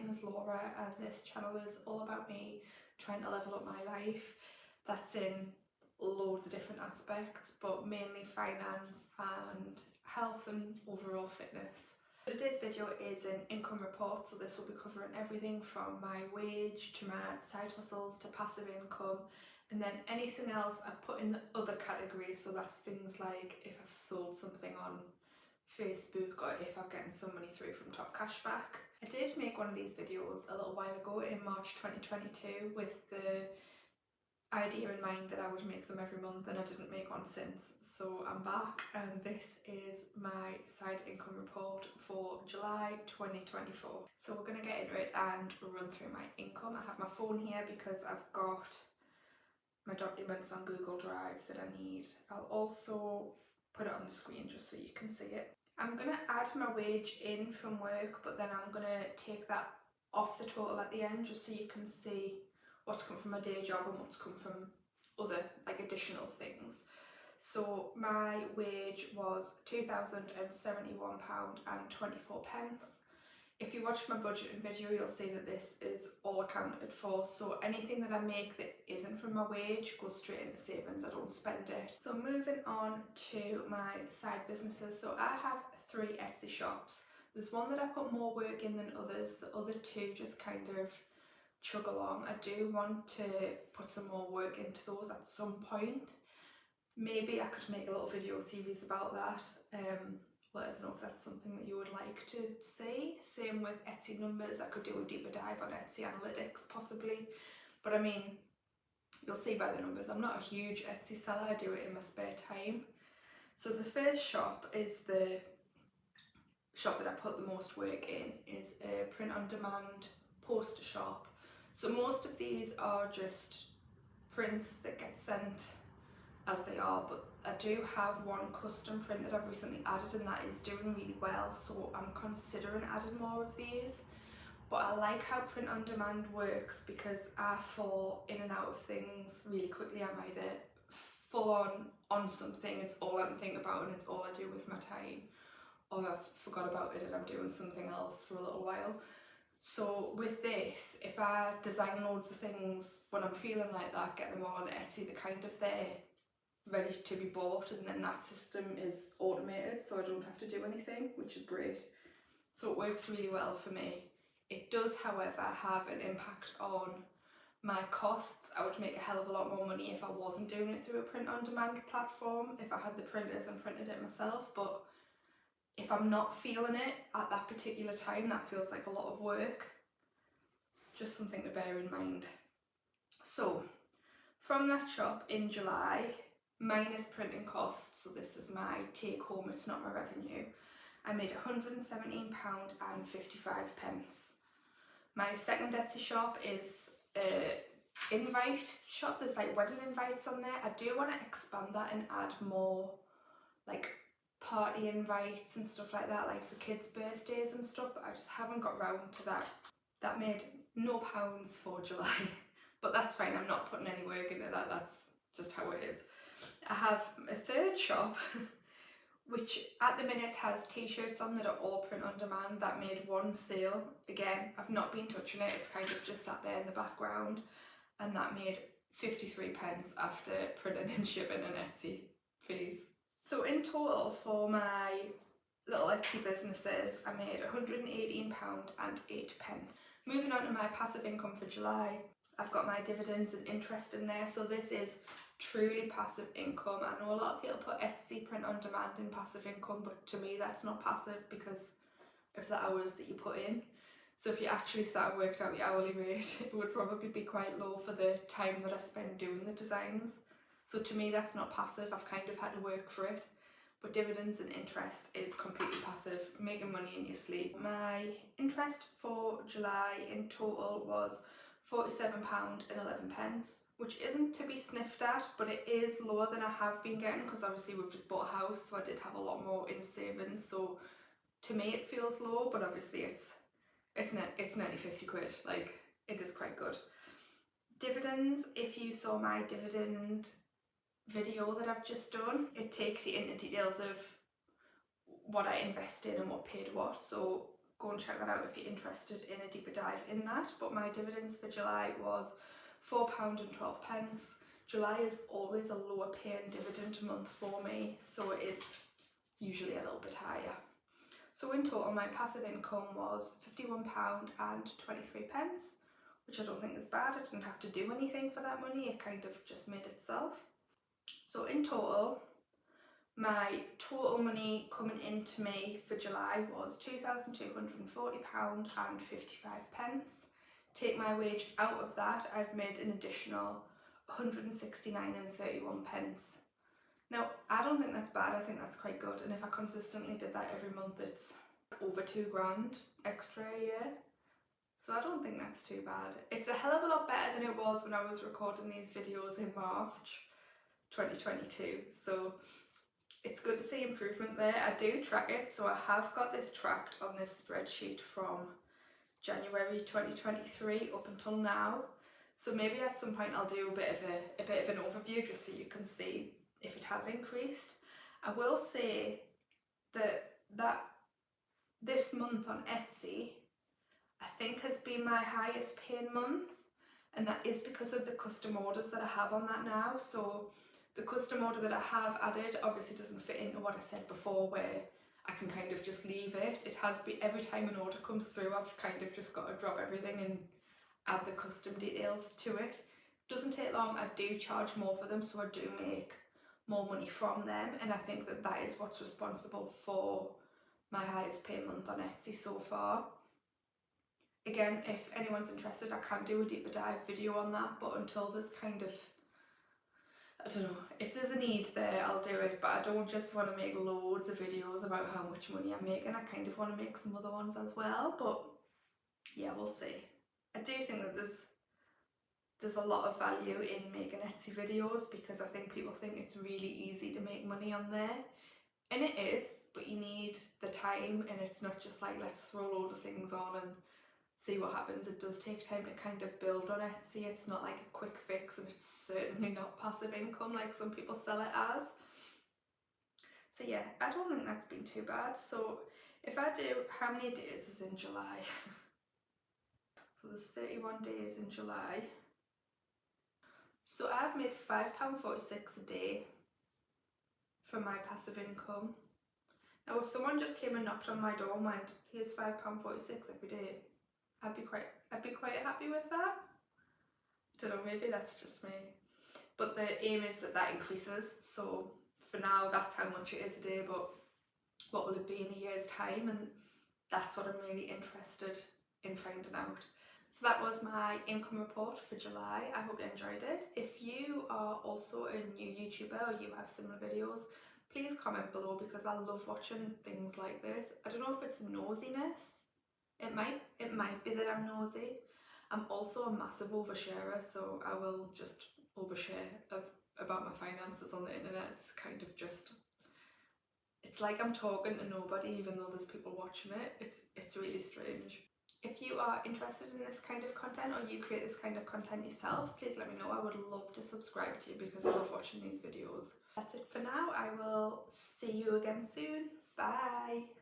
name is Laura and this channel is all about me trying to level up my life. That's in loads of different aspects, but mainly finance and health and overall fitness. Today's video is an income report, so this will be covering everything from my wage to my side hustles to passive income, and then anything else I've put in the other categories. So that's things like if I've sold something on Facebook or if I'm getting some money through from Top Cashback. I did make one of these videos a little while ago in March 2022 with the idea in mind that I would make them every month, and I didn't make one since, so I'm back and this is my side income report for July 2024. So we're going to get into it and run through my income. I have my phone here because I've got my documents on Google Drive that I need. I'll also put it on the screen just so you can see it. I'm going to add my wage in from work, but then I'm going to take that off the total at the end just so you can see what's come from my day job and what's come from other additional things. So my wage was £2,071.24. If you watch my budgeting video, you'll see that this is all accounted for. So anything that I make that isn't from my wage goes straight into savings. I don't spend it. So moving on to my side businesses. So I have 3 Etsy shops. There's one that I put more work in than others. The other 2 just kind of chug along. I do want to put some more work into those at some point. Maybe I could make a little video series about that. Let us know if that's something that you would like to see. Same with Etsy numbers. I could do a deeper dive on Etsy analytics possibly, but I mean, you'll see by the numbers I'm not a huge Etsy seller. I do it in my spare time. So the first shop is the shop that I put the most work in, is a print on demand poster shop. So most of these are just prints that get sent as they are, but I do have one custom print that I've recently added and that is doing really well, so I'm considering adding more of these. But I like how print on demand works because I fall in and out of things really quickly. I'm either full on something, it's all I can think about and it's all I do with my time, or I've forgot about it and I'm doing something else for a little while. So with this, if I design loads of things when I'm feeling like that, get them all on Etsy, they're kind of there ready to be bought, and then that system is automated so I don't have to do anything, which is great. So it works really well for me. It does, however, have an impact on my costs. I would make a hell of a lot more money if I wasn't doing it through a print on demand platform, if I had the printers and printed it myself, but if I'm not feeling it at that particular time, that feels like a lot of work. Just something to bear in mind. So from that shop in July, minus printing costs, so this is my take home, it's not my revenue, I made £117.55. My second Etsy shop is a invite shop. There's like wedding invites on there. I do want to expand that and add more like party invites and stuff like that, like for kids' birthdays and stuff, but I just haven't got round to that. That made no pounds for July, but that's fine, I'm not putting any work into that, that's just how it is. I have a third shop which at the minute has t-shirts on that are all print on demand. That made one sale. Again, I've not been touching it, it's kind of just sat there in the background, and that made 53p after printing and shipping and Etsy fees. So in total for my little Etsy businesses, I made £118.08. Moving on to my passive income for July, I've got my dividends and interest in there. So this is truly passive income. I know a lot of people put Etsy print on demand in passive income, but to me that's not passive because of the hours that you put in. So if you actually sat and worked out the hourly rate, it would probably be quite low for the time that I spend doing the designs. So to me that's not passive, I've kind of had to work for it. But dividends and interest is completely passive, making money in your sleep. My interest for July in total was £47.11, which isn't to be sniffed at, but it is lower than I have been getting because obviously we've just bought a house, so I did have a lot more in savings. So to me it feels low, but obviously it's nearly 50 quid, like it is quite good. Dividends, if you saw my dividend video that I've just done, it takes you into details of what I invest in and what paid what. So go and check that out if you're interested in a deeper dive in that. But my dividends for July was £4.12. July is always a lower paying dividend month for me, so it is usually a little bit higher. So in total my passive income was £51.23, which I don't think is bad. I didn't have to do anything for that money, it kind of just made itself. So in total, my total money coming into me for July was £2,240.55. Take my wage out of that, I've made an additional £169.31. Now, I don't think that's bad, I think that's quite good, and if I consistently did that every month, it's over £2,000 extra a year. So I don't think that's too bad. It's a hell of a lot better than it was when I was recording these videos in March 2022. So it's good to see improvement there. I do track it, so I have got this tracked on this spreadsheet from January 2023 up until now. So maybe at some point I'll do a bit of an overview just so you can see if it has increased. I will say that this month on Etsy, I think has been my highest paying month, and that is because of the custom orders that I have on that now. So the custom order that I have added obviously doesn't fit into what I said before, where I can kind of just leave it. It has been, every time an order comes through, I've kind of just got to drop everything and add the custom details to it. Doesn't take long. I do charge more for them, so I do make more money from them, and I think that that is what's responsible for my highest pay month on Etsy so far. Again, if anyone's interested, I can do a deeper dive video on that, but until there's kind of, I don't know, if there's a need there, I'll do it, but I don't just want to make loads of videos about how much money I'm making. I kind of want to make some other ones as well, but yeah, we'll see. I do think that there's a lot of value in making Etsy videos, because I think people think it's really easy to make money on there, and it is, but you need the time, and it's not just like let's throw a load of things on and see what happens. It does take time to kind of build on Etsy. It's not like a quick fix, and it's certainly not passive income like some people sell it as. So yeah, I don't think that's been too bad. So if I do, how many days is in July? So there's 31 days in July. So I've made £5.46 a day from my passive income. Now if someone just came and knocked on my door and went, here's £5.46 every day, I'd be quite happy with that. I don't know, maybe that's just me. But the aim is that that increases, so for now that's how much it is a day, but what will it be in a year's time? And that's what I'm really interested in finding out. So that was my income report for July. I hope you enjoyed it. If you are also a new YouTuber or you have similar videos, please comment below, because I love watching things like this. I don't know if it's nosiness. It might be that I'm nosy. I'm also a massive oversharer, so I will just overshare about my finances on the internet. It's kind of just, it's like I'm talking to nobody even though there's people watching it. It's really strange. If you are interested in this kind of content, or you create this kind of content yourself, please let me know. I would love to subscribe to you because I love watching these videos. That's it for now. I will see you again soon. Bye.